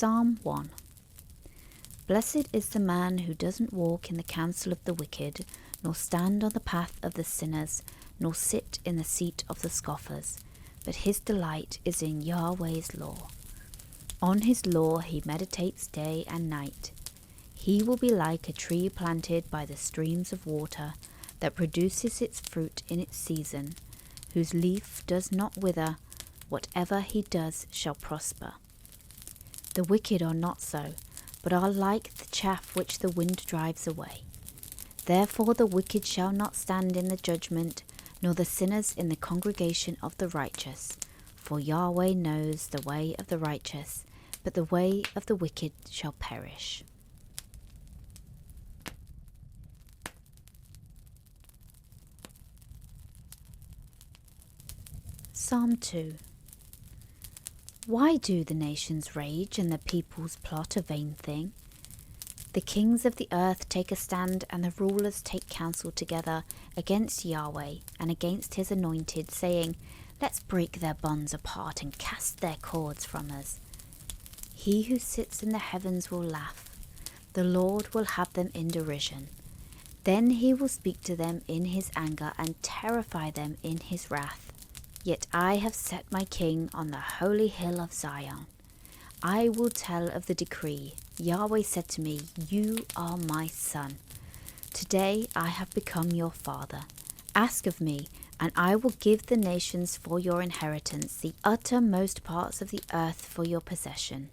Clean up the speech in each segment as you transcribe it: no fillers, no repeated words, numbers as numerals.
Psalm 1. Blessed is the man who doesn't walk in the counsel of the wicked, nor stand on the path of the sinners, nor sit in the seat of the scoffers, but his delight is in Yahweh's law. On his law he meditates day and night. He will be like a tree planted by the streams of water, that produces its fruit in its season, whose leaf does not wither. Whatever he does shall prosper. The wicked are not so, but are like the chaff which the wind drives away. Therefore the wicked shall not stand in the judgment, nor the sinners in the congregation of the righteous. For Yahweh knows the way of the righteous, but the way of the wicked shall perish. Psalm 2. Why do the nations rage and the peoples plot a vain thing? The kings of the earth take a stand, and the rulers take counsel together against Yahweh and against his anointed, saying, Let's break their bonds apart and cast their cords from us. He who sits in the heavens will laugh. The Lord will have them in derision. Then he will speak to them in his anger and terrify them in his wrath. Yet I have set my king on the holy hill of Zion. I will tell of the decree. Yahweh said to me, You are my son. Today I have become your father. Ask of me, and I will give the nations for your inheritance, the uttermost parts of the earth for your possession.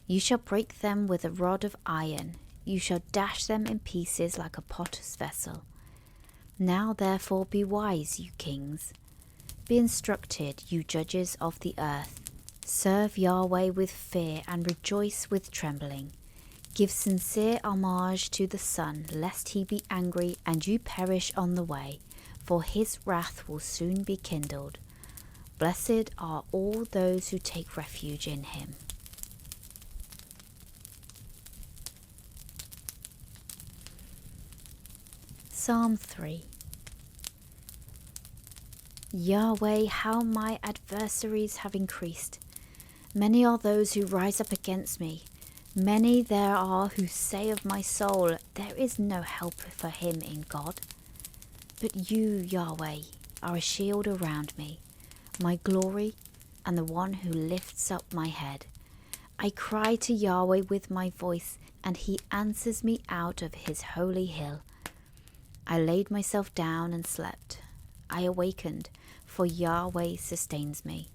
You shall break them with a rod of iron. You shall dash them in pieces like a potter's vessel. Now therefore be wise, you kings. Be instructed, you judges of the earth. Serve Yahweh with fear and rejoice with trembling. Give sincere homage to the Son, lest he be angry and you perish on the way, for his wrath will soon be kindled. Blessed are all those who take refuge in him. Psalm 3. Yahweh, how my adversaries have increased. Many are those who rise up against me. Many there are who say of my soul, There is no help for him in God. But you, Yahweh, are a shield around me, my glory, and the one who lifts up my head. I cry to Yahweh with my voice, and he answers me out of his holy hill. I laid myself down and slept. I awakened, for Yahweh sustains me.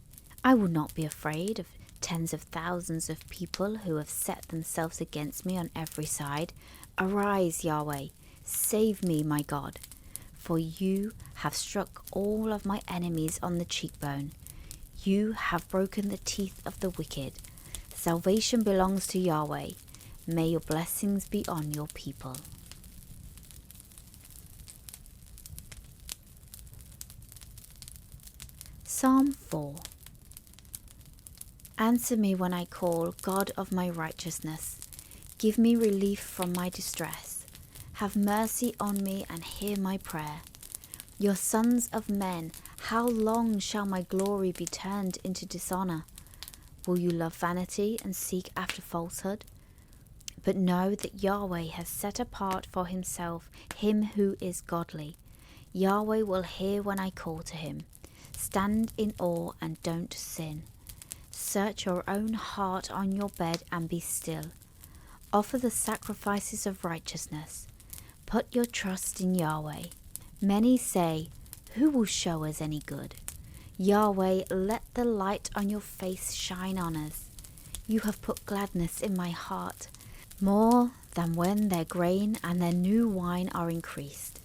I will not be afraid of tens of thousands of people who have set themselves against me on every side. Arise, Yahweh, save me, my God. For you have struck all of my enemies on the cheekbone. You have broken the teeth of the wicked. Salvation belongs to Yahweh. May your blessings be on your people. Psalm 4. Answer me when I call, God of my righteousness. Give me relief from my distress. Have mercy on me and hear my prayer. Your sons of men, how long shall my glory be turned into dishonor? Will you love vanity and seek after falsehood? But know that Yahweh has set apart for himself him who is godly. Yahweh will hear when I call to him. Stand in awe and don't sin. Search your own heart on your bed and be still. Offer the sacrifices of righteousness. Put your trust in Yahweh. Many say, Who will show us any good? Yahweh, let the light on your face shine on us. You have put gladness in my heart, more than when their grain and their new wine are increased.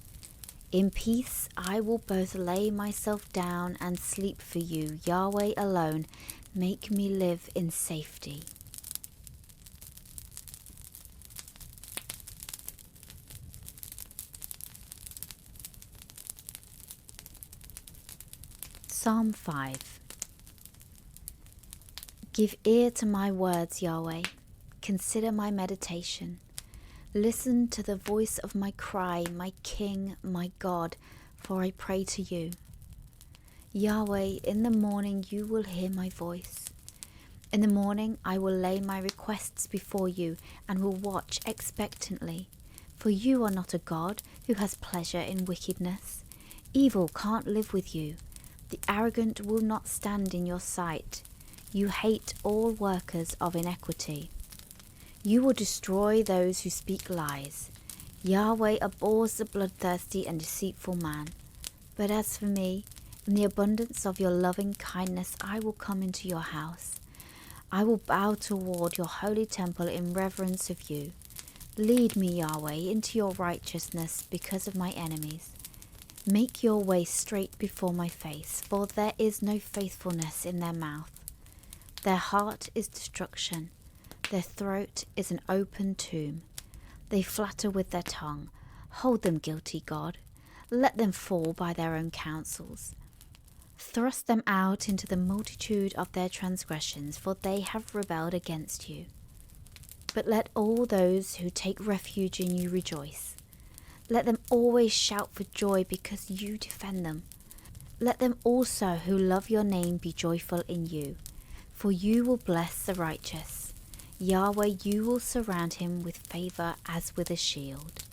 In peace I will both lay myself down and sleep for you, Yahweh alone. Make me live in safety. Psalm 5. Give ear to my words, Yahweh. Consider my meditation. Listen to the voice of my cry, my King, my God, for I pray to you. Yahweh, in the morning you will hear my voice. In the morning I will lay my requests before you and will watch expectantly. For you are not a God who has pleasure in wickedness. Evil can't live with you. The arrogant will not stand in your sight. You hate all workers of iniquity. You will destroy those who speak lies. Yahweh abhors the bloodthirsty and deceitful man. But as for me, in the abundance of your loving kindness I will come into your house. I will bow toward your holy temple in reverence of you. Lead me, Yahweh, into your righteousness because of my enemies. Make your way straight before my face, for there is no faithfulness in their mouth. Their heart is destruction. Their throat is an open tomb. They flatter with their tongue. Hold them guilty, God. Let them fall by their own counsels. Thrust them out into the multitude of their transgressions, for they have rebelled against you. But let all those who take refuge in you rejoice. Let them always shout for joy because you defend them. Let them also who love your name be joyful in you, for you will bless the righteous. Yahweh, you will surround him with favor as with a shield.